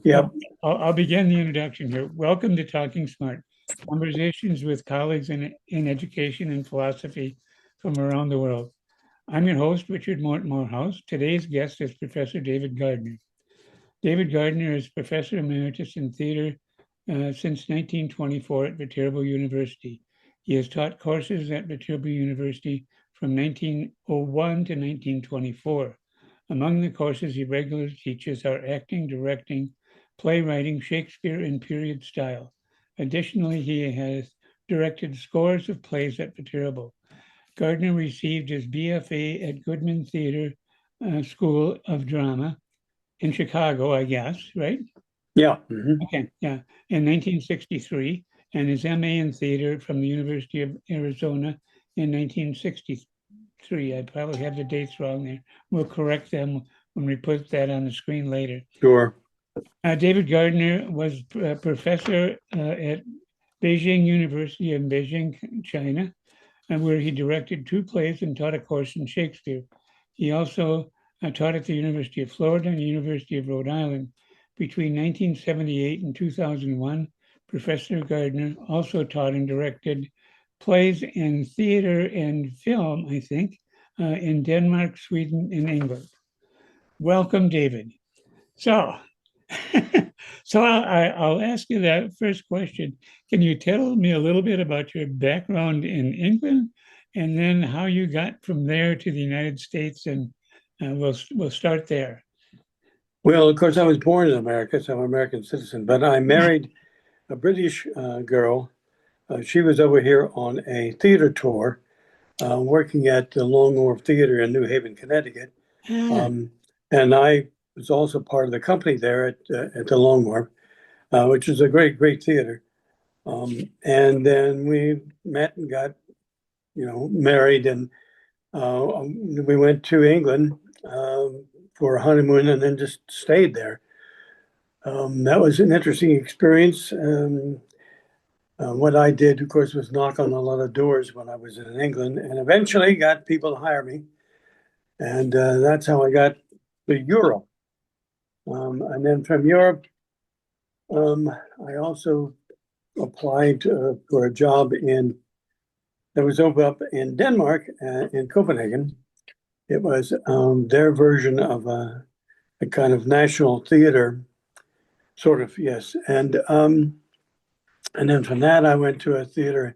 Yep. I'll begin the introduction here. Welcome to Talking Smart, conversations with colleagues in education and philosophy from around the world. I'm your host, Richard Mort Morehouse. Today's guest is Professor David Gardiner. David Gardiner is Professor Emeritus in Theater since 1924 at Viterbo University. He has taught courses at Viterbo University from 1901 to 1924. Among the courses he regularly teaches are acting, directing, playwriting, Shakespeare, and period style. Additionally, he has directed scores of plays at Viterbo. Gardiner received his BFA at Goodman Theater School of Drama in Chicago, I guess, right? Yeah. Okay, yeah, in 1963, and his MA in theater from the University of Arizona in 1963. I probably have the dates wrong there. We'll correct them when we put that on the screen later. Sure. David Gardiner was a professor at Beijing University in Beijing, China, where he directed 2 plays and taught a course in Shakespeare. He also taught at the University of Florida and the University of Rhode Island. Between 1978 and 2001, Professor Gardiner also taught and directed plays in theater and film, I think, in Denmark, Sweden, and England. Welcome, David. So I'll ask you that first question. Can you tell me a little bit about your background in England and then how you got from there to the United States? And we'll start there. Well, of course, I was born in America, so I'm an American citizen, but I married a British girl. She was over here on a theater tour, working at the Long Wharf Theater in New Haven, Connecticut. And I was also part of the company there at the Long Wharf, which is a great theater. And then we met and got, married, and we went to England for a honeymoon and then just stayed there. That was an interesting experience. What I did, of course, was knock on a lot of doors when I was in England, and eventually got people to hire me. And that's how I got to Europe. And then from Europe, I also applied for a job that was over up in Denmark, in Copenhagen. It was their version of a kind of national theater, sort of, yes. And then from that, I went to a theater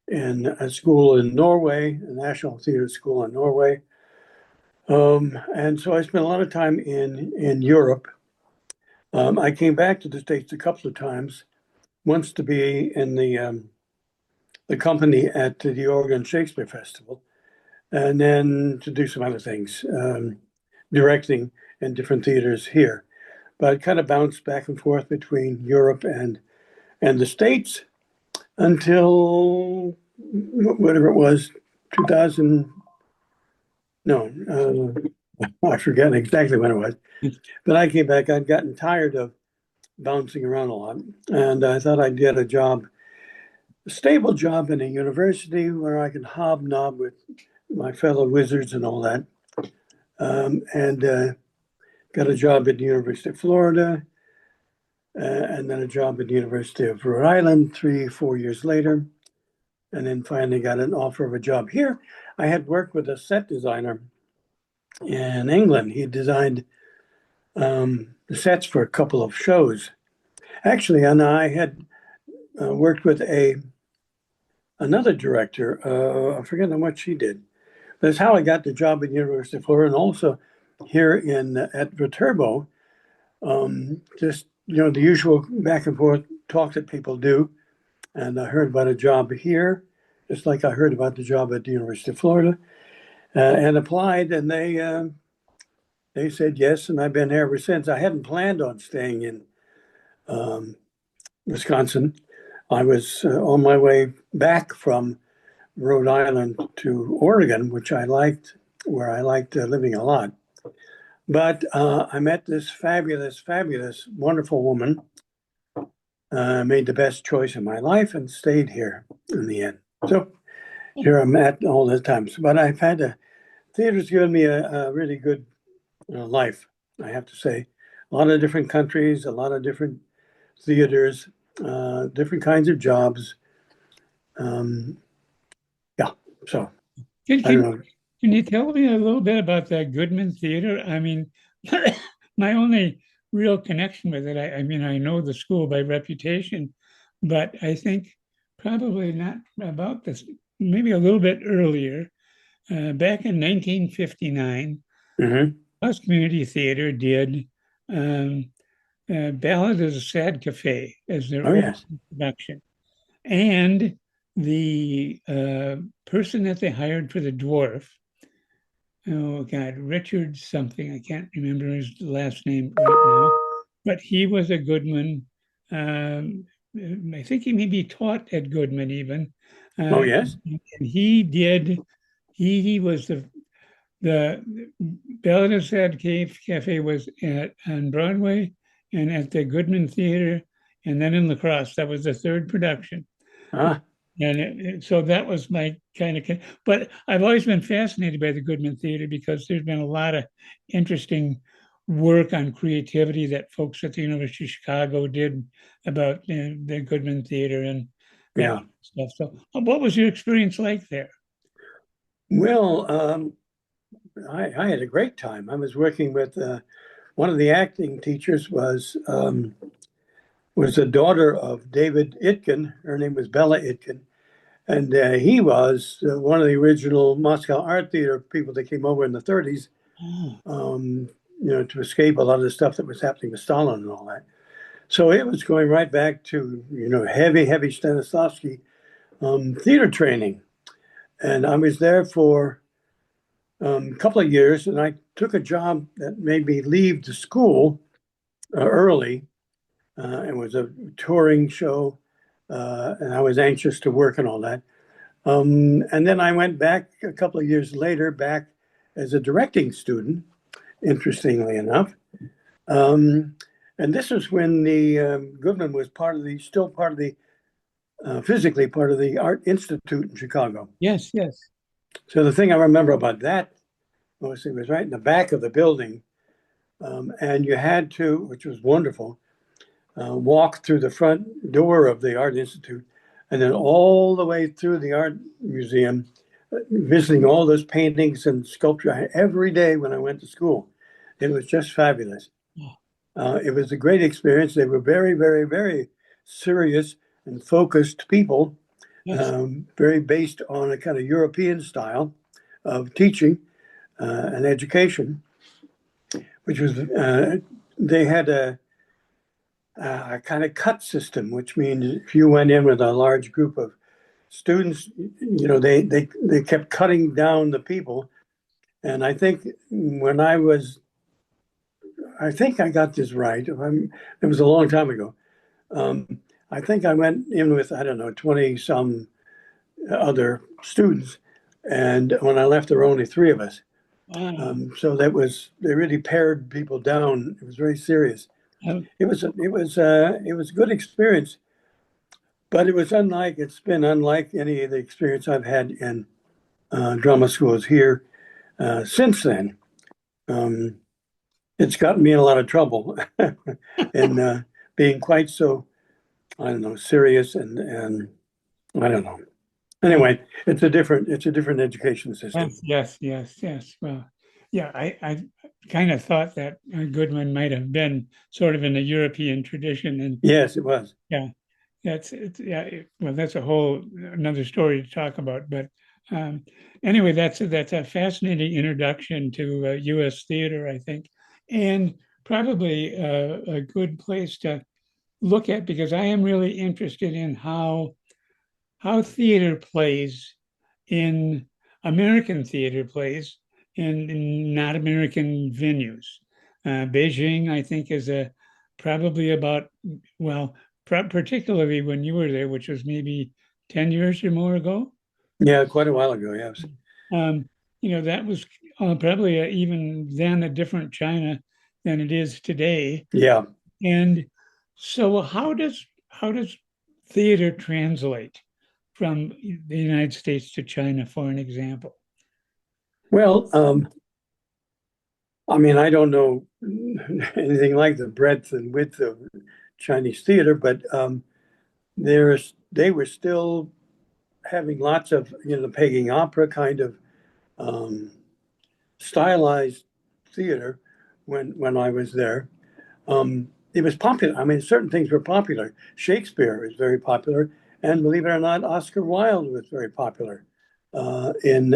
in a school in Norway, a national theater school in Norway. And so I spent a lot of time in Europe. I came back to the States a couple of times, once to be in the company at the Oregon Shakespeare Festival, and then to do some other things, directing in different theaters here. But I kind of bounced back and forth between Europe and the States until whatever it was, 2000. No, I forget exactly when it was. But I came back. I'd gotten tired of bouncing around a lot, and I thought I'd get a stable job in a university where I could hobnob with my fellow wizards and all that. And got a job at the University of Florida, and then a job at the University of Rhode Island 3-4 years later, and then finally got an offer of a job here. I had worked with a set designer in England. He designed the sets for a couple of shows. Actually, and I had worked with another director. I forget what she did. That's how I got the job at the University of Florida, and also here at Viterbo. Just the usual back and forth talk that people do. And I heard about a job here, just like I heard about the job at the University of Florida, and applied. And they said yes, and I've been there ever since. I hadn't planned on staying in Wisconsin. I was on my way back from Rhode Island to Oregon, which I liked, where I liked living a lot. But I met this fabulous, wonderful woman, made the best choice of my life, and stayed here in the end. So here I'm at all the time. But I've had theater's given me a really good life, I have to say. a lot of different countries, a lot of different theaters, different kinds of jobs. Yeah, so Can, I don't can, know. can you tell me a little bit about the Goodman Theater? I mean, my only real connection with it, I mean, I know the school by reputation, but I think probably not about this, maybe a little bit earlier. Back in 1959, Hmm. House Community Theater did um, Ballad of the Sad Cafe as their Oh, opening yes. production. And the person that they hired for the dwarf, oh God, Richard something, I can't remember his last name right now, but he was a Goodman. Um, I think he maybe taught at Goodman even. Oh, Uh, yes. and he did, he was the Ballad of Sad Cave Cafe was on Broadway and at the Goodman Theater, and then in La Crosse. That was the third production. Ah, And so that was my kind of, but I've always been fascinated by the Goodman Theater because there's been a lot of interesting work on creativity that folks at the University of Chicago did about the Goodman Theater and that yeah. kind of stuff. So, what was your experience like there? Well, I had a great time. I was working with one of the acting teachers was the daughter of David Itkin. Her name was Bella Itkin, and he was one of the original Moscow Art Theater people that came over in the 30s, Oh, um, to escape a lot of the stuff that was happening with Stalin and all that. So it was going right back to heavy, heavy Stanislavski theater training, and I was there for a couple of years, and I took a job that made me leave the school early. It was a touring show, and I was anxious to work and all that. And then I went back a couple of years later, back as a directing student, interestingly enough. Um, and this was when the Goodman was still part of the, physically part of the Art Institute in Chicago. yes, yes. So the thing I remember about that was it was right in the back of the building, and you had to, which was wonderful, walk through the front door of the Art Institute and then all the way through the art museum, visiting all those paintings and sculpture every day when I went to school. It was just fabulous. It was a great experience. They were very, very, very serious and focused people, Yes. very based on a kind of European style of teaching and education, which was, they had a kind of cut system, which means if you went in with a large group of students, they kept cutting down the people. And I think when I think I got this right. It was a long time ago. Um, I think I went in with, I don't know, 20 some other students. And when I left, there were only three of us. Wow. So they really pared people down. It was very serious. Um, It was a good experience, but it's been unlike any of the experience I've had in drama schools here since then. Um, it's gotten me in a lot of trouble in being quite so, I don't know, serious and I don't know. Anyway, it's a different education system. yes, yes, yes, yes. Well, yeah, I kind of thought that Goodman might have been sort of in the European tradition, and Yes, it was. yeah, well, that's a whole another story to talk about. But um, anyway, that's a fascinating introduction to U.S. theater, I think, and probably a good place to look at because I am really interested in how theater plays in American theater plays in not American venues. Beijing, I think, is a probably about well, particularly when you were there, which was maybe 10 years or more ago. Yeah, quite a while ago. Yes. Um, that was probably even then a different China than it is today. Yeah. And so, how does theater translate from the United States to China, for an example? Well, I mean, I don't know anything like the breadth and width of Chinese theater, but they were still having lots of, Peking opera kind of um, stylized theater when I was there. It was popular. I mean, certain things were popular. Shakespeare is very popular, and believe it or not, Oscar Wilde was very popular. In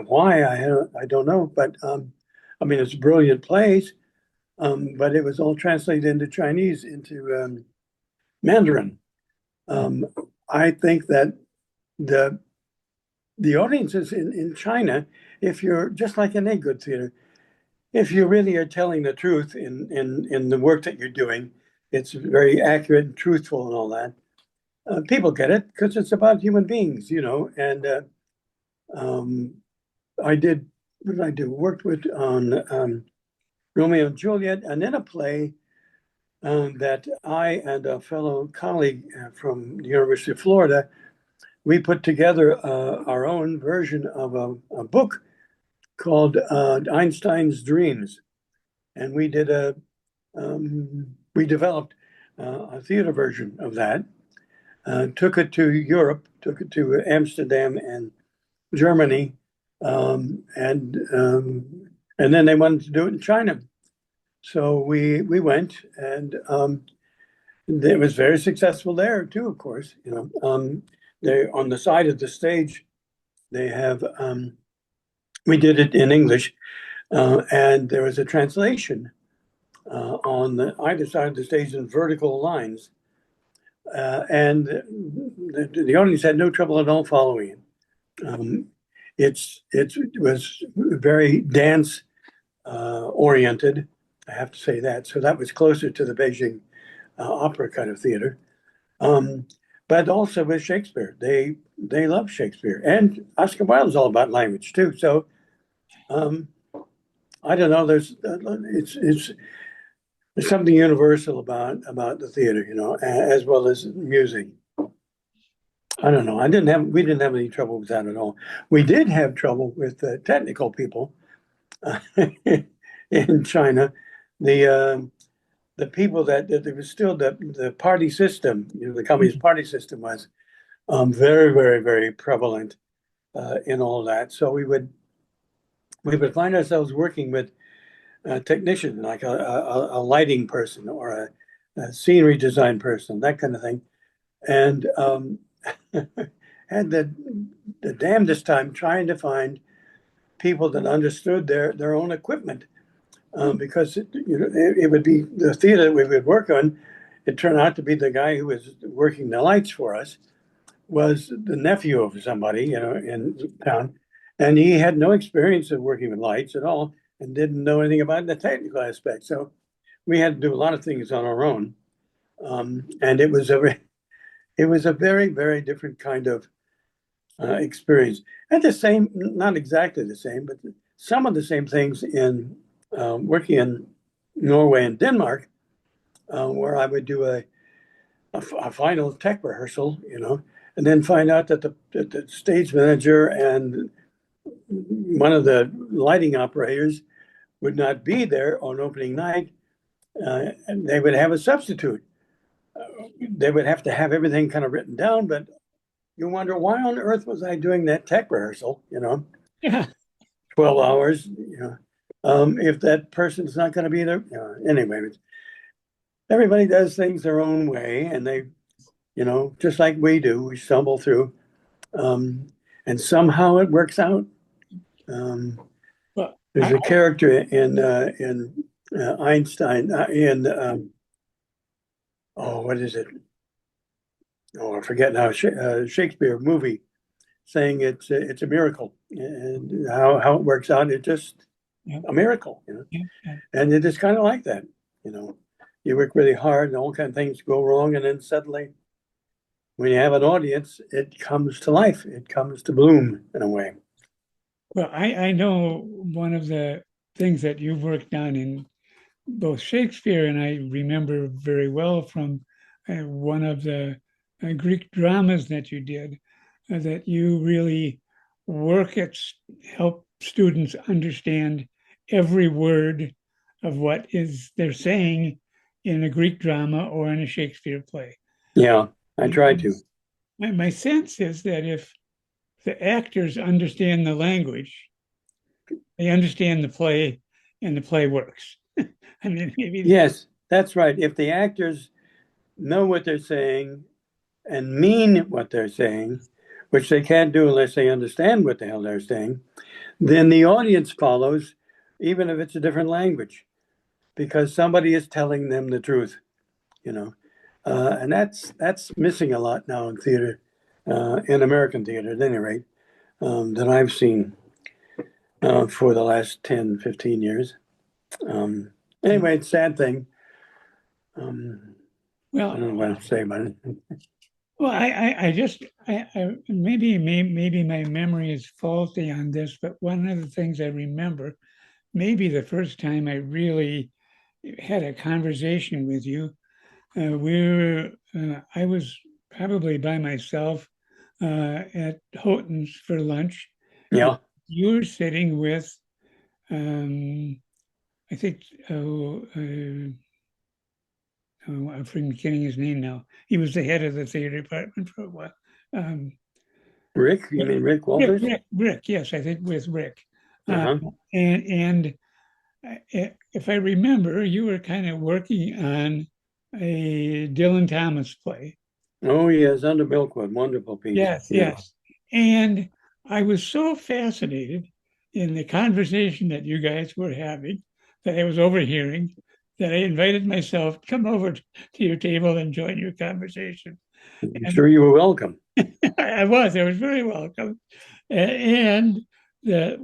why I don't know, but I mean, it's brilliant plays, but it was all translated into Chinese, into Mandarin. Um, I think that the the audiences in China, if you're just like in a good theater, if you really are telling the truth in the work that you're doing, it's very accurate and truthful and all that. People get it because it's about human beings, And um, I did, what did I do? Worked with on Romeo and Juliet, and then a play that I and a fellow colleague from the University of Florida, we put together our own version of a book called Einstein's Dreams, and we developed a theater version of that. Took it to Europe, took it to Amsterdam and Germany, and then they wanted to do it in China. So we went, and it was very successful there too. Of course, they on the side of the stage they have. We did it in English, and there was a translation on either side of the stage in vertical lines, and the audience had no trouble at all following it. It was very dance oriented, I have to say that. So that was closer to the Beijing opera kind of theater. But also with Shakespeare, they love Shakespeare, and Oscar Wilde is all about language too. So I don't know. There's something universal about the theater, as well as music. I don't know. We didn't have any trouble with that at all. We did have trouble with the technical people in China. The the people that there was still the party system, the Communist Party system was very, very, very prevalent in all that. So we would find ourselves working with a technician, like a lighting person or a scenery design person, that kind of thing, and had the damnedest time trying to find people that understood their own equipment, because it would be the theater that we would work on. It turned out to be the guy who was working the lights for us was the nephew of somebody, in town, and he had no experience of working with lights at all and didn't know anything about the technical aspect. So we had to do a lot of things on our own, and it was a very, very different kind of experience. And the same, not exactly the same, but some of the same things in working in Norway and Denmark, where I would do a final tech rehearsal, and then find out that the stage manager and one of the lighting operators would not be there on opening night, and they would have a substitute. They would have to have everything kind of written down, but you wonder why on earth was I doing that tech rehearsal, Yeah. 12 hours, if that person's not going to be there. Anyway, everybody does things their own way, and they, just like we do, we stumble through, and somehow it works out. Well, There's a character in Einstein what is it? Oh, I forget now. Shakespeare movie saying it's a miracle, and how it works out. It's just yeah, a miracle, yeah. And it is kind of like that, You work really hard, and all kind of things go wrong, and then suddenly, when you have an audience, it comes to life. It comes to bloom in a way. Well, I know one of the things that you've worked on in both Shakespeare, and I remember very well from one of the Greek dramas that you did, that you really work at help students understand every word of what they're saying in a Greek drama or in a Shakespeare play. Yeah, I try to. My sense is that if the actors understand the language, they understand the play, and the play works. I mean, maybe. Yes, that's right. If the actors know what they're saying and mean what they're saying, which they can't do unless they understand what the hell they're saying, then the audience follows, even if it's a different language, because somebody is telling them the truth, you know. And that's missing a lot now in theater, in American theater at any rate, that I've seen for the last 10, 15 years. Anyway, it's a sad thing. I Well, don't know what else to say about it. well, maybe my memory is faulty on this, but one of the things I remember, maybe the first time I really had a conversation with you, I was probably by myself at Houghton's for lunch. Yeah, You were sitting with, I think, I'm forgetting his name now. He was the head of the theater department for a while. Rick, you mean Rick Walters? Rick, yes, I think with Rick. Uh-huh. And if I remember, you were kind of working on a Dylan Thomas play. Oh, yes, Under Milkwood, wonderful piece. Yes, Yeah. yes. And I was so fascinated in the conversation that you guys were having that I was overhearing that I invited myself to come over to your table and join your conversation. I'm sure you were welcome. I was very welcome. And that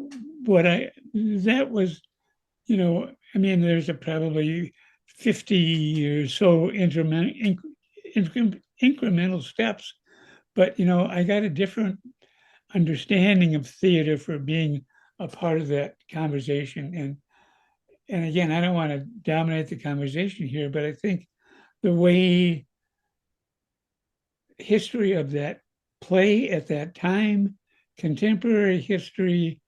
was, I mean, there's probably 50 or so incremental steps, but, I got a different understanding of theater for being a part of that conversation. And again, I don't want to dominate the conversation here, but I think the way history of that play at that time, contemporary history,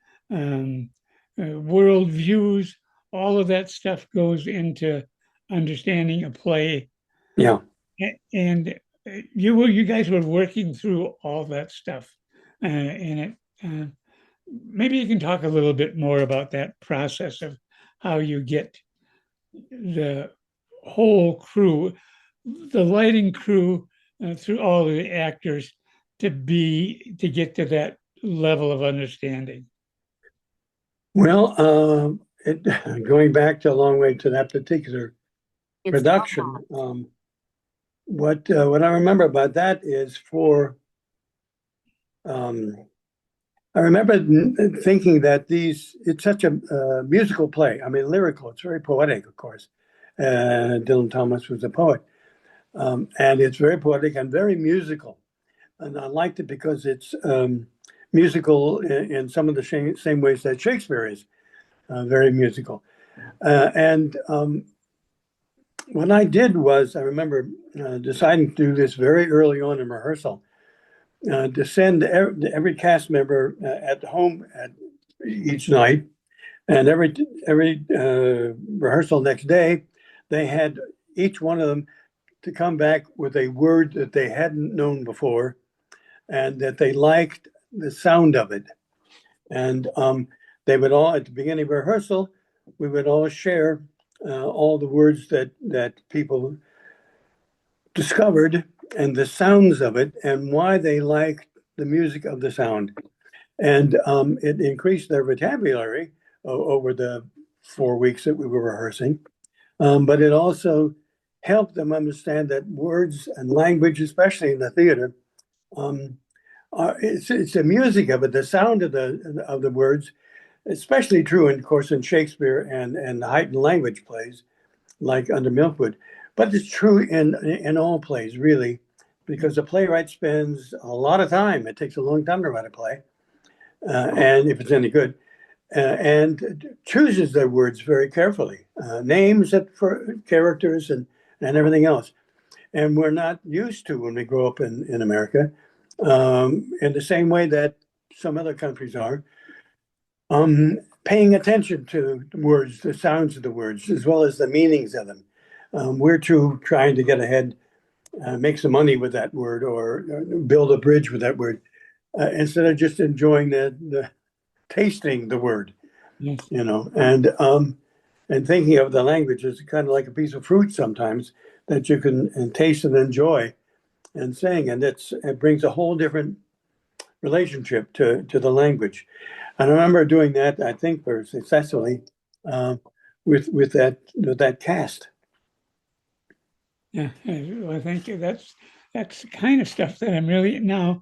world views, all of that stuff goes into understanding a play. Yeah. And you guys were working through all that stuff, and it. Maybe you can talk a little bit more about that process of how you get the whole crew, the lighting crew, through all of the actors to get to that level of understanding. Well, going back to a long way to that particular production, what I remember about that is I remember thinking that it's such a musical play. I mean, lyrical. It's very poetic, of course. Dylan Thomas was a poet, and it's very poetic and very musical. And I liked it because it's musical in some of the same ways that Shakespeare is, very musical. And what I did was, I remember deciding to do this very early on in rehearsal, to send every cast member at home each night, and every rehearsal next day, they had each one of them to come back with a word that they hadn't known before, and that they liked the sound of it. And they would all, at the beginning of rehearsal, we would all share all the words that people discovered and the sounds of it and why they liked the music of the sound. And it increased their vocabulary over the 4 weeks that we were rehearsing. But it also helped them understand that words and language, especially in the theater, it's the music of it, the sound of the words, especially true, of course, in Shakespeare and heightened language plays like Under Milkwood. But it's true in all plays, really, because the playwright spends a lot of time. It takes a long time to write a play, and if it's any good, and chooses their words very carefully, names for characters and everything else. And we're not used to when we grow up in America, in the same way that some other countries are. paying attention to the words, the sounds of the words, as well as the meanings of them. We're trying to get ahead, make some money with that word, or build a bridge with that word, instead of just enjoying the tasting the word, Yes. And thinking of the language as kind of like a piece of fruit sometimes that you can taste and enjoy and sing, and it brings a whole different relationship to the language. And I remember doing that, I think, very successfully with that cast. Yeah, well, thank you. That's the kind of stuff that I'm really now.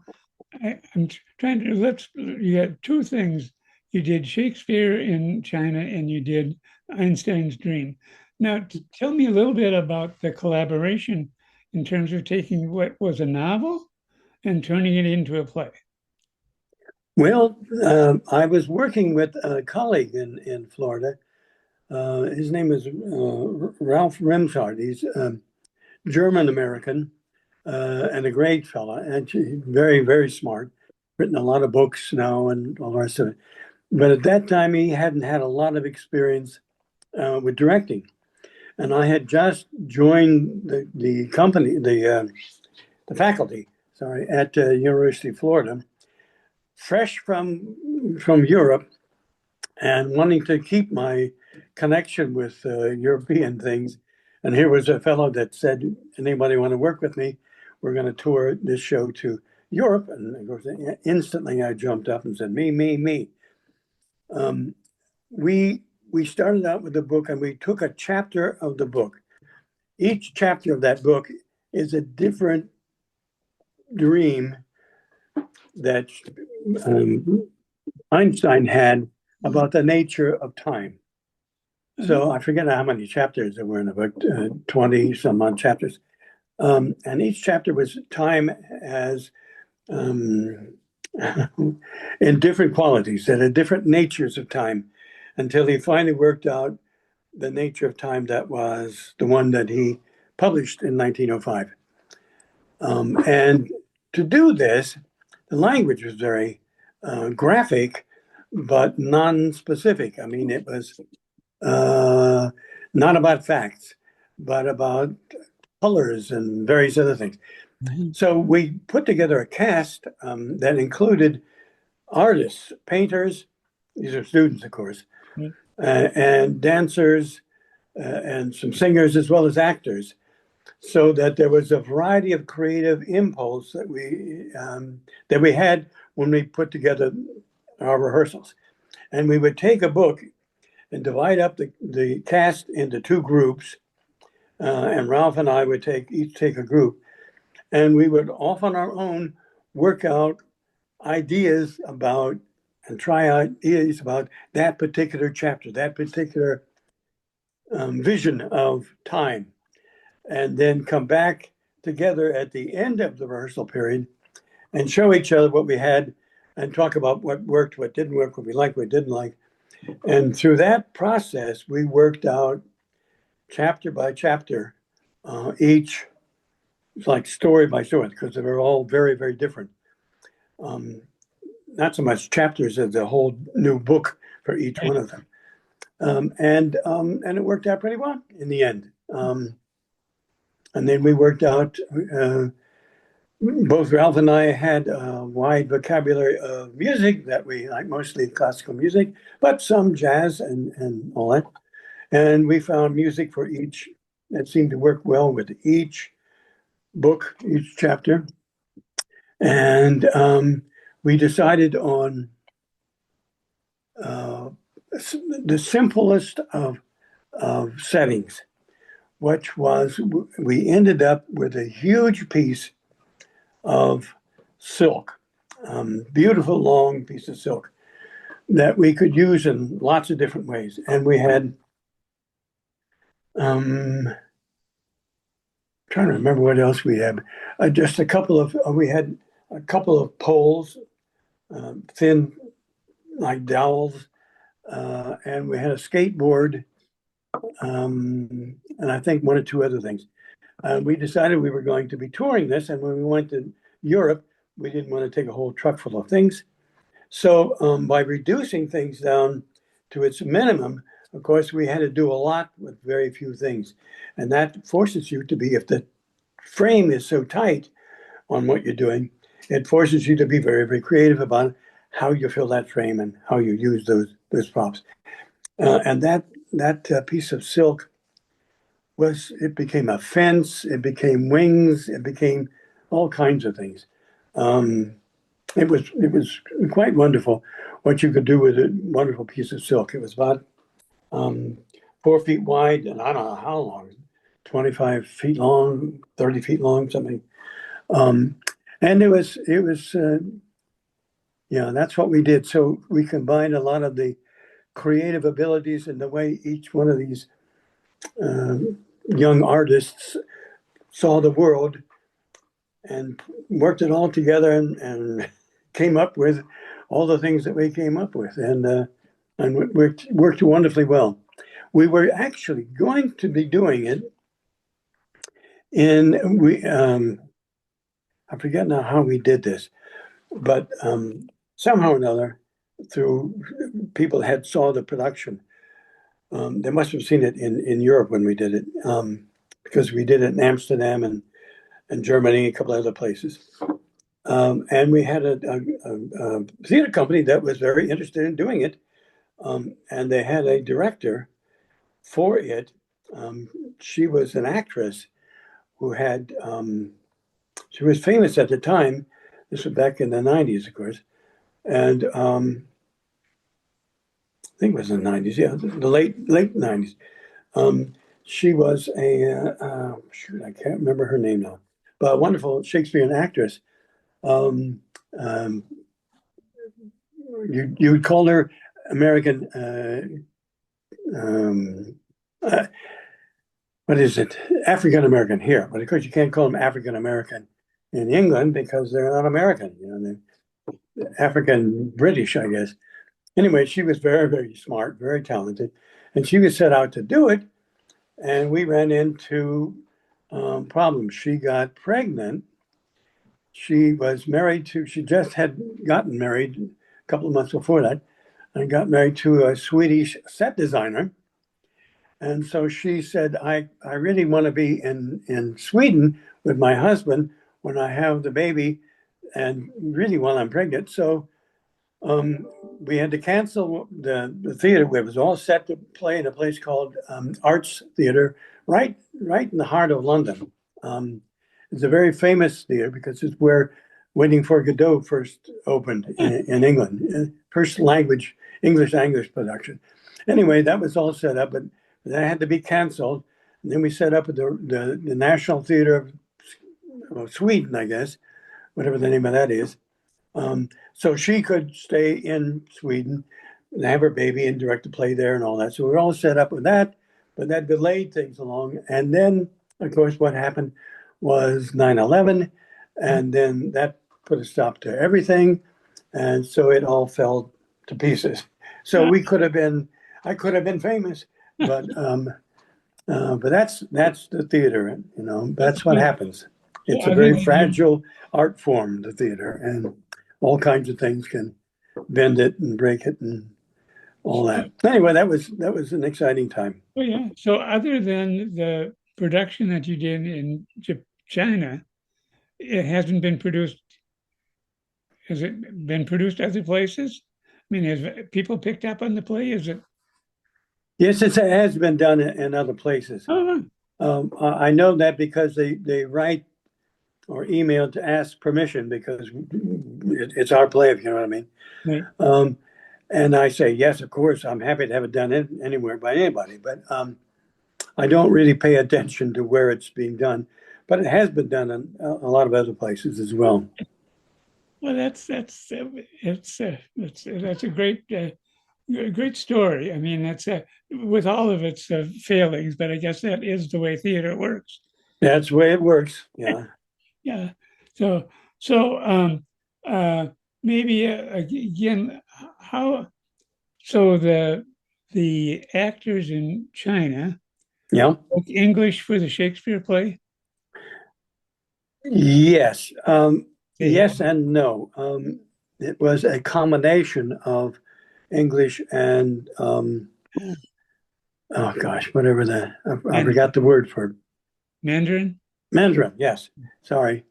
I'm trying to you have two things. You did Shakespeare in China and you did Einstein's Dream. Now, tell me a little bit about the collaboration in terms of taking what was a novel and turning it into a play. Well, I was working with a colleague in Florida. His name is Ralph Remshard. He's German American and a great fella, and very, very smart. Written a lot of books now and all the rest of it. But at that time, he hadn't had a lot of experience with directing, and I had just joined the company, the faculty, sorry, at University of Florida, fresh from Europe, and wanting to keep my connection with European things. And here was a fellow that said, "Anybody want to work with me? We're going to tour this show to Europe." And of course, instantly I jumped up and said, "Me, me, me." We started out with the book, and we took a chapter of the book. Each chapter of that book is a different dream that Einstein had about the nature of time. So I forget how many chapters there were in the book, 20 some odd chapters. And each chapter was time as in different qualities, that are different natures of time, until he finally worked out the nature of time that was the one that he published in 1905. And to do this, the language was very graphic, but non-specific. I mean, it was not about facts, but about colors and various other things. Mm-hmm. So we put together a cast that included artists, painters, these are students, of course, and dancers, and some singers, as well as actors, so that there was a variety of creative impulse that we had when we put together our rehearsals. And we would take a book and divide up the cast into two groups, and Ralph and I would each take a group, and we would off on our own work out ideas about and try ideas about that particular chapter, that particular vision of time, and then come back together at the end of the rehearsal period and show each other what we had and talk about what worked, what didn't work, what we liked, what we didn't like. And through that process, we worked out chapter by chapter, each like story by story, because they were all very, very different. Not so much chapters as a whole new book for each one of them. And it worked out pretty well in the end. And then we worked out, both Ralph and I had a wide vocabulary of music that we like, mostly classical music, but some jazz and all that. And we found music for each that seemed to work well with each book, each chapter. And we decided on the simplest of settings, which was we ended up with a huge piece of silk, beautiful long piece of silk that we could use in lots of different ways. And we had, trying to remember what else we had, just a couple of, we had a couple of poles, thin like dowels, and we had a skateboard, and I think one or two other things. We decided we were going to be touring this, and when we went to Europe, we didn't want to take a whole truck full of things. So by reducing things down to its minimum, of course, we had to do a lot with very few things. And that forces you to be, if the frame is so tight on what you're doing, it forces you to be very, very creative about how you fill that frame and how you use those props. And that piece of silk it became a fence, it became wings, it became all kinds of things. It was quite wonderful what you could do with a wonderful piece of silk. It was about 4 feet wide, and I don't know how long, 25 feet long, 30 feet long, something. And that's what we did. So we combined a lot of the creative abilities and the way each one of these young artists saw the world and worked it all together and came up with all the things that we came up with, and worked wonderfully well. We were actually going to be doing it I forget now how we did this, but somehow or another, through people had saw the production. They must have seen it in Europe when we did it, because we did it in Amsterdam and Germany, a couple other places. And we had a theater company that was very interested in doing it. And they had a director for it. She was an actress who she was famous at the time. This was back in the 90s, of course. And I think it was in the 90s, yeah, the late 90s. She was I can't remember her name now, but a wonderful Shakespearean actress. You would call her American, what is it? African American here, but of course you can't call them African American in England because they're not American. They're African British, I guess. Anyway, she was very, very smart, very talented, and she was set out to do it. And we ran into problems. She got pregnant. She just had gotten married a couple of months before that, and got married to a Swedish set designer. And so she said, I really want to be in Sweden with my husband when I have the baby, and really while I'm pregnant. So we had to cancel the theater. It was all set to play in a place called Arts Theatre, right in the heart of London. It's a very famous theater because it's where Waiting for Godot first opened in England. First English language production. Anyway, that was all set up, but that had to be canceled. And then we set up at the National Theatre of Sweden, I guess, whatever the name of that is. So she could stay in Sweden and have her baby and direct the play there and all that. So we were all set up with that, but that delayed things along. And then, of course, what happened was 9/11, and then that put a stop to everything. And so it all fell to pieces. So I could have been famous, but that's the theater, that's what happens. It's a very fragile art form, the theater, and all kinds of things can bend it and break it and all that. Anyway, that was an exciting time. Oh yeah. So other than the production that you did in China, it hasn't been produced. Has it been produced other places? I mean, has people picked up on the play? Is it? Yes, it has been done in other places. Oh. I know that because they write or email to ask permission because it's our play, if you know what I mean. Right. And I say, yes, of course, I'm happy to have it done anywhere by anybody. But I don't really pay attention to where it's being done. But it has been done in a lot of other places as well. Well, that's a great story. I mean, that's with all of its failings, but I guess that is the way theater works. That's the way it works. Yeah. Yeah. So maybe again, so the actors in China spoke English for the Shakespeare play? Yes. Yes and no. It was a combination of English, and oh gosh, whatever I forgot the word for it. Mandarin? Mandarin, yes. Sorry.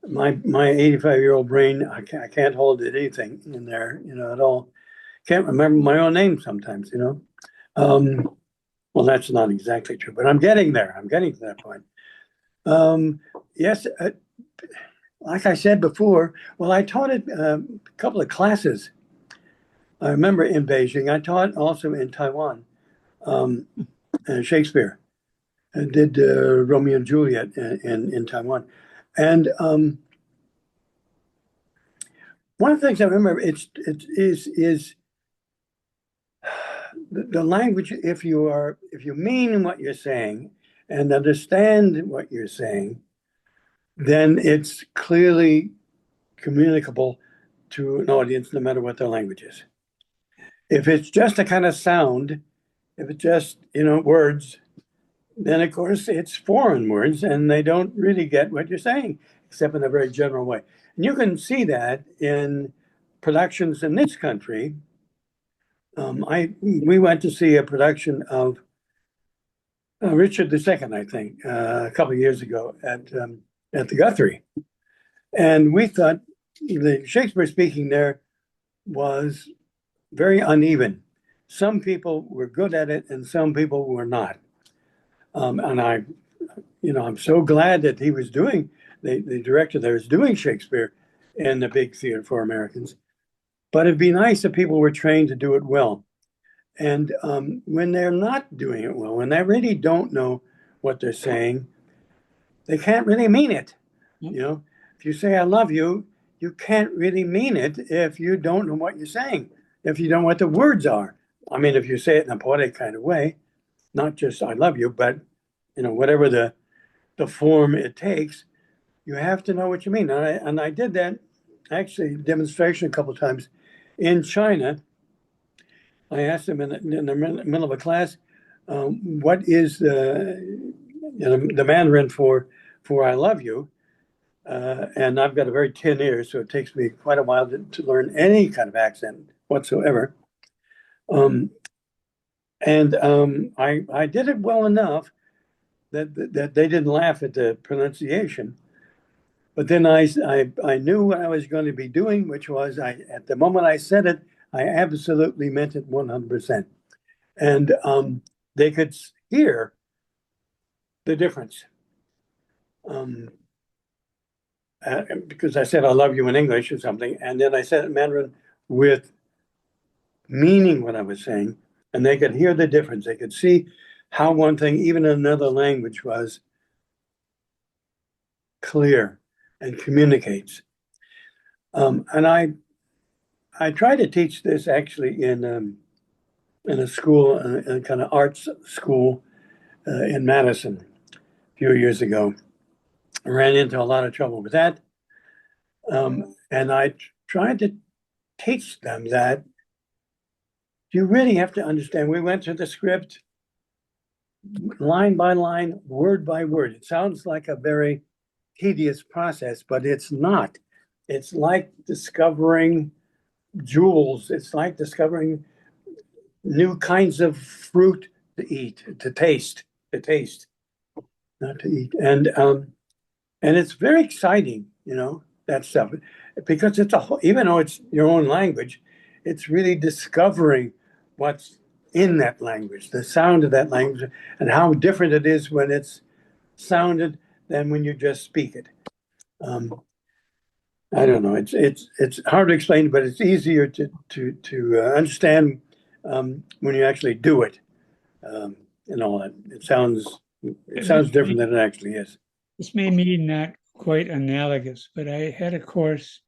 My 85-year-old brain, I can't hold anything in there, at all. Can't remember my own name sometimes, Well, that's not exactly true, but I'm getting there. I'm getting to that point. Yes, like I said before, well, I taught a couple of classes. I remember in Beijing. I taught also in Taiwan, Shakespeare. I did Romeo and Juliet in Taiwan. And one of the things I remember is the language. If you mean what you're saying and understand what you're saying, then it's clearly communicable to an audience, no matter what their language is. If it's just a kind of sound, if it's just words, then of course it's foreign words, and they don't really get what you're saying, except in a very general way. And you can see that in productions in this country. We went to see a production of Richard II, I think, a couple of years ago at the Guthrie, and we thought the Shakespeare speaking there was very uneven. Some people were good at it, and some people were not. And I'm so glad that he was doing the director there is doing Shakespeare in the big theater for Americans. But it'd be nice if people were trained to do it well. And when they're not doing it well, when they really don't know what they're saying, they can't really mean it. If you say I love you, you can't really mean it if you don't know what you're saying, if you don't know what the words are. I mean, if you say it in a poetic kind of way, not just I love you, but whatever the form it takes, you have to know what you mean. And I did that actually demonstration a couple of times in China. I asked them in the middle of a class, what is the Mandarin for I love you? And I've got a very thin ear, so it takes me quite a while to learn any kind of accent whatsoever. I did it well enough that they didn't laugh at the pronunciation. But then I knew what I was going to be doing, which was at the moment I said it, I absolutely meant it 100%. And they could hear the difference. Because I said I love you in English or something, and then I said it in Mandarin with meaning what I was saying, and they could hear the difference. They could see how one thing, even in another language, was clear and communicates. And I try to teach this actually in a school, a kind of arts school in Madison a few years ago. I ran into a lot of trouble with that. And I tried to teach them that you really have to understand. We went through the script line by line, word by word. It sounds like a very tedious process, but it's not. It's like discovering jewels. It's like discovering new kinds of fruit to eat, to taste, not to eat. And it's very exciting, that stuff, because it's even though it's your own language, it's really discovering what's in that language, the sound of that language, and how different it is when it's sounded than when you just speak it. I don't know. It's hard to explain, but it's easier to understand when you actually do it, and all that. It sounds different than it actually is. This may be not quite analogous, but I had a course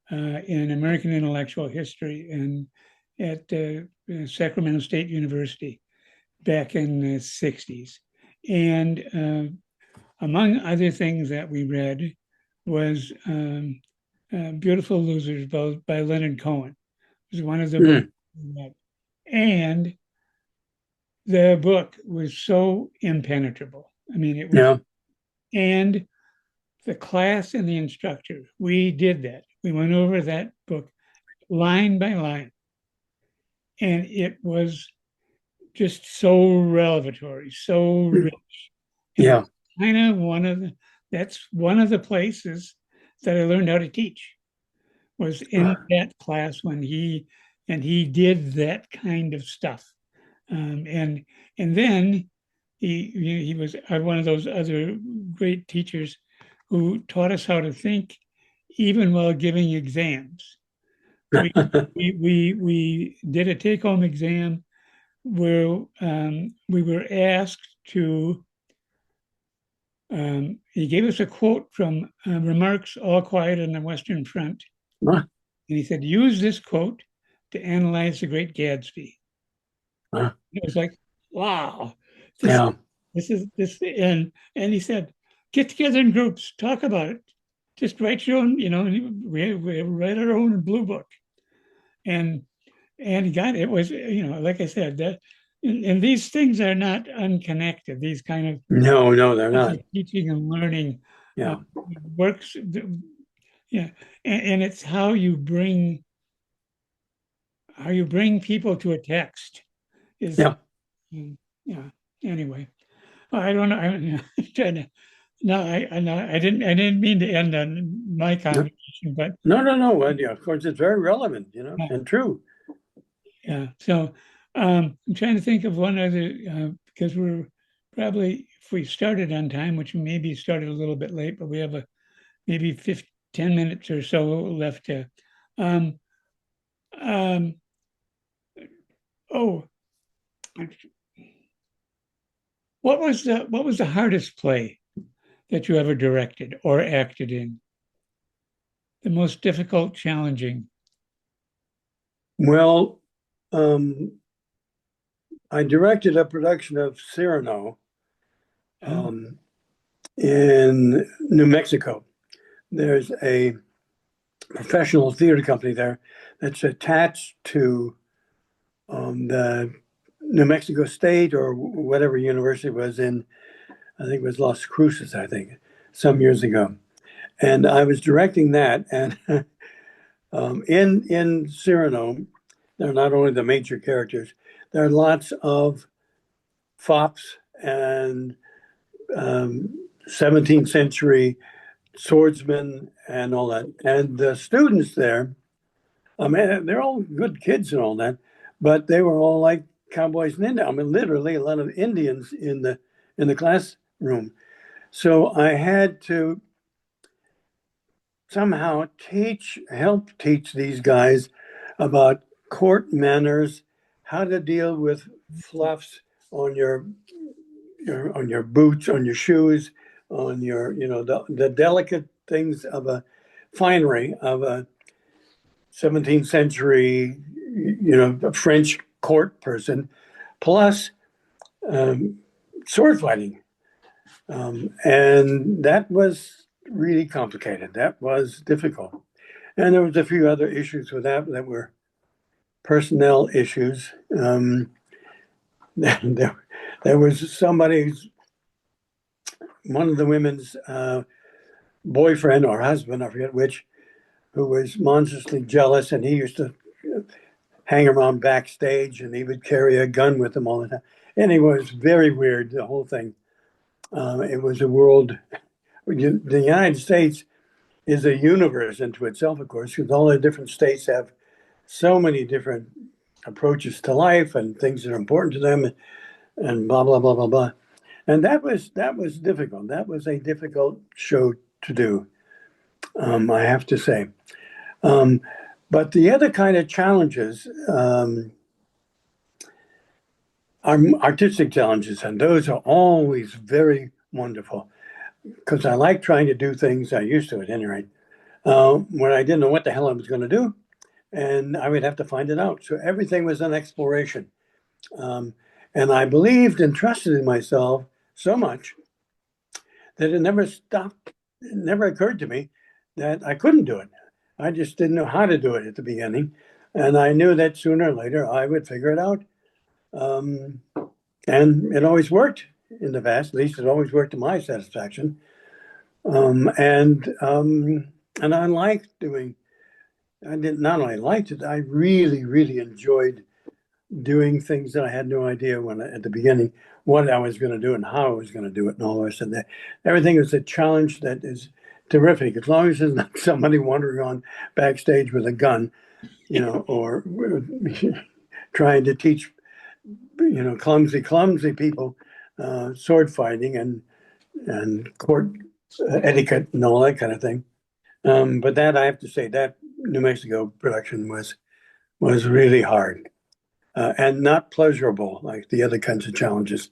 in American intellectual history at Sacramento State University back in the 60s. And among other things that we read was Beautiful Losers by Leonard Cohen. It was one of the books we read. And the book was so impenetrable. I mean, it was, Yeah. and the class and the instructor, we did that. We went over that book line by line. and it was just so revelatory, so rich. And Yeah. kind of that's one of the places that I learned how to teach was in that class when he did that kind of stuff. And then he was one of those other great teachers who taught us how to think even while giving exams. We did a take-home exam where we were asked to. He gave us a quote from Remarks, All Quiet on the Western Front, Huh? and he said, "Use this quote to analyze The Great Gatsby." Huh? It was like, wow, Yeah. and he said, "Get together in groups, talk about it, just write your own, we write our own blue book." And God, it was, like I said, that, and these things are not unconnected. These kind of No, they're not. teaching and learning Yeah. works, yeah, and it's how you bring people to a text is, Yeah. yeah. Anyway, I don't know. I'm trying to. No, I didn't mean to end on my conversation, but No. Well, yeah, of course, it's very relevant, and true. yeah. So I'm trying to think of one other because we're probably, if we started on time, which maybe started a little bit late, but we have maybe 10 minutes or so left to. Um, um, oh, what was the hardest play that you ever directed or acted in? The most difficult, challenging. Well, I directed a production of Cyrano in New Mexico. There's a professional theater company there that's attached to the New Mexico State or whatever university it was in. I think it was Las Cruces, I think, some years ago. And I was directing that. And in Cyrano, there are not only the major characters, there are lots of fops and 17th century swordsmen and all that. And the students there, I mean, they're all good kids and all that, but they were all like cowboys and Indians. I mean, literally a lot of Indians in the classroom. So I had to somehow help teach these guys about court manners, how to deal with fluffs on your boots, on your shoes, on your the delicate things of a finery of a 17th century French court person, plus sword fighting, and that was really complicated. That was difficult, and there was a few other issues with that were personnel issues. There was one of the women's boyfriend or husband, I forget which, who was monstrously jealous, and he used to hang around backstage, and he would carry a gun with him all the time. And it was very weird, the whole thing. It was a world. The United States is a universe into itself, of course, because all the different states have so many different approaches to life and things that are important to them, and blah blah blah blah blah. And that was difficult. That was a difficult show to do, I have to say. But the other kind of challenges are artistic challenges, and those are always very wonderful because I like trying to do things. I used to, at any rate, when I didn't know what the hell I was going to do, and I would have to find it out. So everything was an exploration. And I believed and trusted in myself so much that it never stopped. It never occurred to me that I couldn't do it. I just didn't know how to do it at the beginning. And I knew that sooner or later I would figure it out. And it always worked in the past. At least it always worked to my satisfaction. And I liked doing. I did not only liked it. I really, really enjoyed doing things that I had no idea at the beginning what I was going to do and how I was going to do it and all the rest of that. Everything is a challenge that is terrific as long as there's not somebody wandering on backstage with a gun, or trying to teach, clumsy people sword fighting and court etiquette and all that kind of thing. But that I have to say that New Mexico production was really hard and not pleasurable like the other kinds of challenges.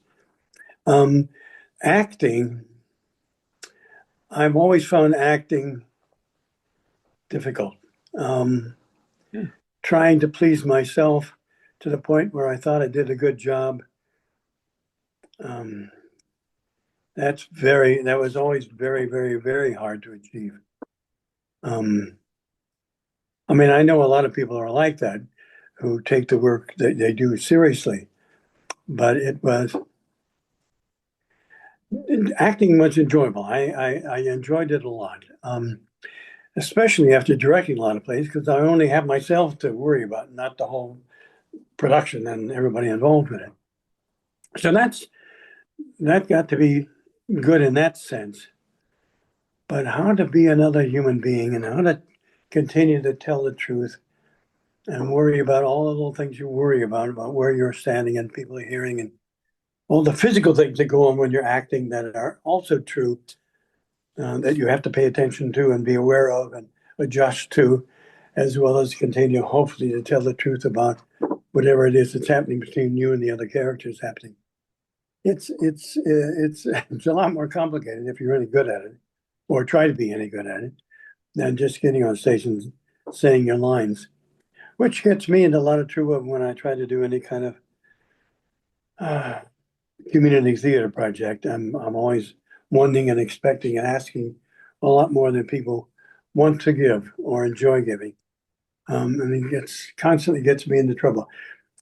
Acting, I've always found acting difficult. Trying to please myself to the point where I thought I did a good job. That was always very, very, very hard to achieve. I mean, I know a lot of people are like that who take the work that they do seriously, but acting was enjoyable. I enjoyed it a lot, especially after directing a lot of plays because I only have myself to worry about, not the whole production and everybody involved with it. So that got to be good in that sense. But how to be another human being and how to continue to tell the truth and worry about all the little things you worry about where you're standing and people are hearing and all the physical things that go on when you're acting that are also true, that you have to pay attention to and be aware of and adjust to, as well as continue hopefully to tell the truth about whatever it is that's happening between you and the other characters happening. It's a lot more complicated if you're really good at it, or try to be any good at it, than just getting on stage and saying your lines, which gets me into a lot of trouble when I try to do any kind of community theater project. I'm always wanting and expecting and asking a lot more than people want to give or enjoy giving. And it constantly gets me into trouble.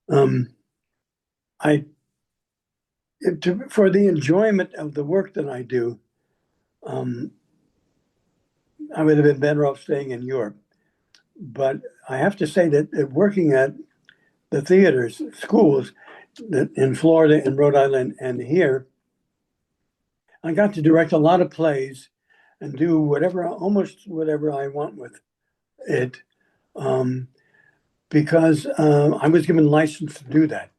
For the enjoyment of the work that I do, I would have been better off staying in Europe. But I have to say that working at the theaters, schools in Florida and Rhode Island and here, I got to direct a lot of plays and do almost whatever I want with it, because I was given license to do that.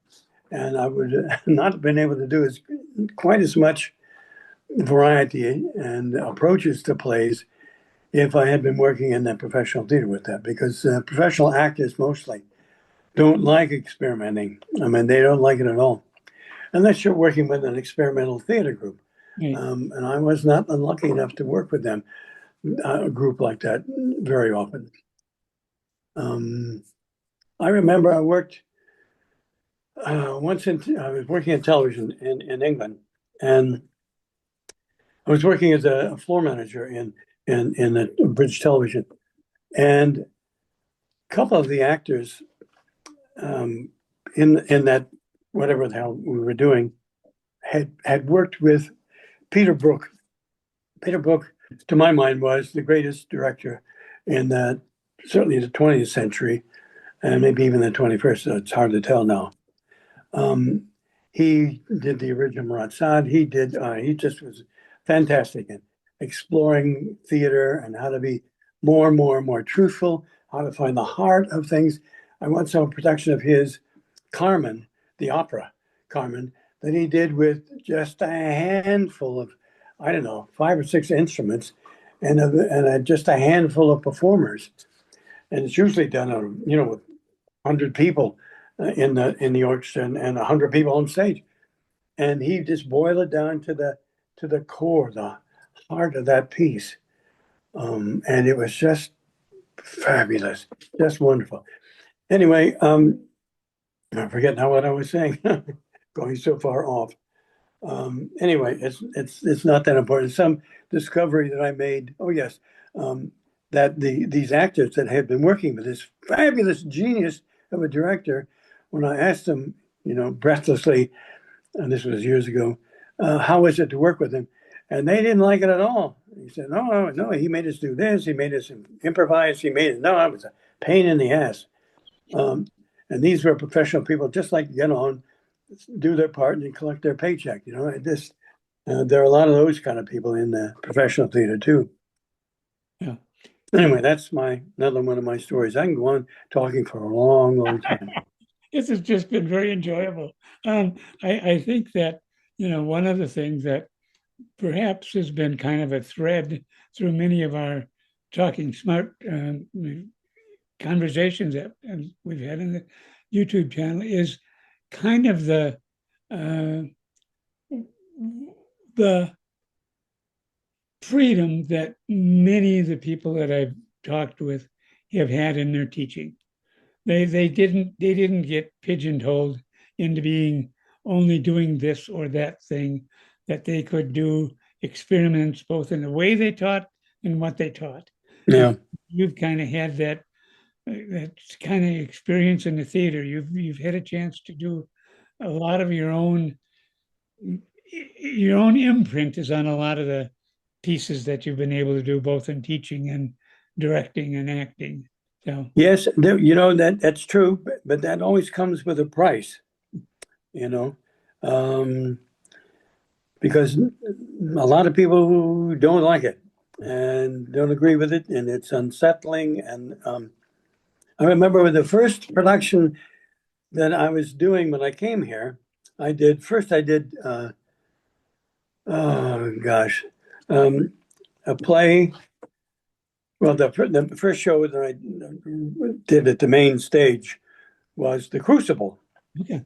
And I would not have been able to do quite as much variety and approaches to plays if I had been working in that professional theater with that, because professional actors mostly don't like experimenting. I mean, they don't like it at all, unless you're working with an experimental theater group. Right. And I was not unlucky enough to work with them, a group like that, very often. I remember I worked I was working in television in England, and I was working as a floor manager in the British television, and a couple of the actors in that whatever the hell we were doing had worked with Peter Brook. Peter Brook, to my mind, was the greatest director in certainly the 20th century, and maybe even the 21st. So it's hard to tell now. He did the original Mort. He just was fantastic in exploring theater and how to be more truthful, how to find the heart of things. I once saw a production of his Carmen, the opera Carmen, that he did with just a handful of, I don't know, 5 or 6 instruments and just a handful of performers. And it's usually done, with 100 people in the orchestra and 100 people on stage, and he just boiled it down to the core, the heart of that piece, and it was just fabulous, just wonderful. Anyway, I forget now what I was saying, going so far off. Anyway, it's not that important. Some discovery that I made. Oh yes, that these actors that had been working with this fabulous genius of a director, when I asked them, breathlessly, and this was years ago, how was it to work with him? And they didn't like it at all. He said, no, he made us do this. He made us improvise. It was a pain in the ass. And And these were professional people, just like get on, do their part, and collect their paycheck. There are a lot of those kind of people in the professional theater too. Yeah. Anyway, that's another one of my stories. I can go on talking for a long, long time. This has just been very enjoyable. I think that, one of the things that perhaps has been kind of a thread through many of our Talking Smart conversations that we've had in the YouTube channel is kind of the freedom that many of the people that I've talked with have had in their teaching. They didn't get pigeonholed into being only doing this or that thing, that they could do experiments both in the way they taught and what they taught. Yeah. You've kind of had that kind of experience in the theater. You've had a chance to do a lot of your own imprint is on a lot of the pieces that you've been able to do, both in teaching and directing and acting. So yes, that's true, but that always comes with a price, because a lot of people don't like it and don't agree with it, and it's unsettling. And I remember the first production that I was doing when I came here, I did a play. Well, the first show that I did at the main stage was The Crucible. okay.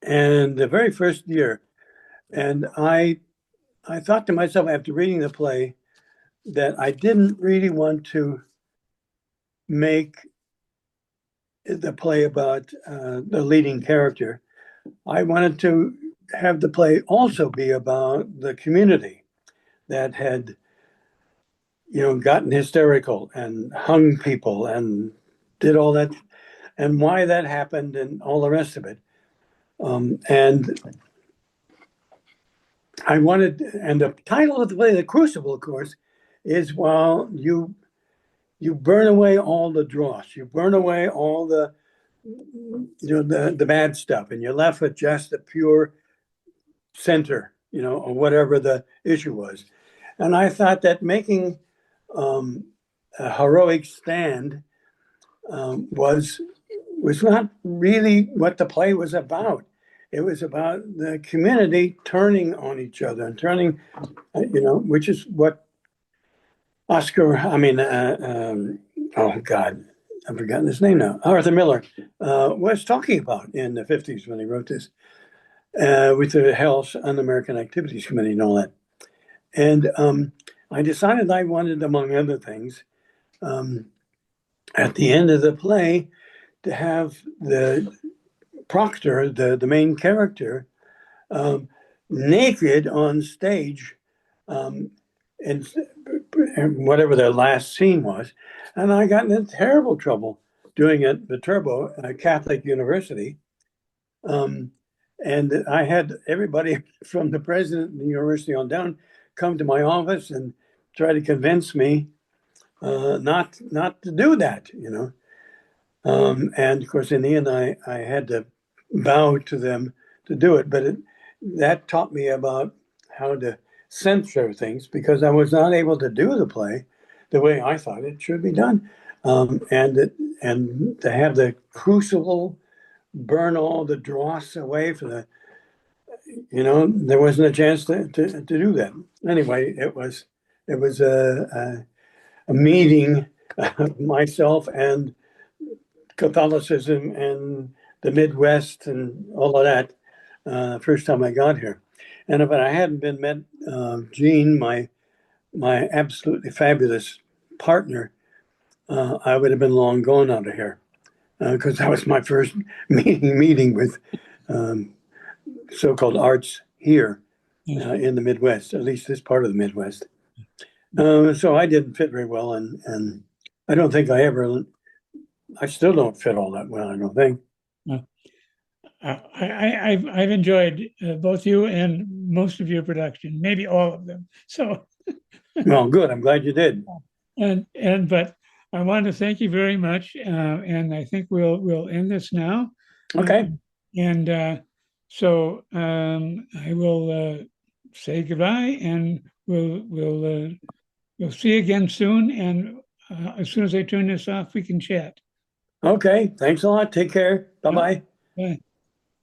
And the very first year, and I thought to myself after reading the play that I didn't really want to make the play about the leading character. I wanted to have the play also be about the community that had, gotten hysterical and hung people and did all that, and why that happened and all the rest of it. And the title of the play, The Crucible, of course, is while you burn away all the dross, you burn away all the bad stuff, and you're left with just the pure center, or whatever the issue was. And I thought that making a heroic stand was not really what the play was about. It was about the community turning on each other and turning, which is what oh God, I've forgotten his name now. Arthur Miller was talking about in the 50s when he wrote this, with the House Un-American Activities Committee and all that. And I decided I wanted, among other things, at the end of the play, to have the proctor, the main character, naked on stage, and whatever their last scene was. And I got in terrible trouble doing it at Viterbo, Catholic University. And I had everybody from the president of the university on down come to my office and try to convince me not to do that, and of course, in the end, I had to bow to them to do it. But that taught me about how to censor things, because I was not able to do the play the way I thought it should be done, and to have the crucible burn all the dross away for there wasn't a chance to do that. Anyway, it was a meeting of myself and Catholicism and the Midwest and all of that, first time I got here. And if I hadn't been met Jean, my absolutely fabulous partner, I would have been long gone out of here, because that was my first meeting with so-called arts here in the Midwest, at least this part of the Midwest. So I didn't fit very well, and I don't think I still don't fit all that well, I don't think. I've enjoyed both you and most of your production, maybe all of them. So, well, good. I'm glad you did. But I want to thank you very much, and I think we'll end this now. Okay. So I will say goodbye, and we'll see you again soon. And as soon as I turn this off, we can chat. Okay. Thanks a lot. Take care. Bye-bye. Bye.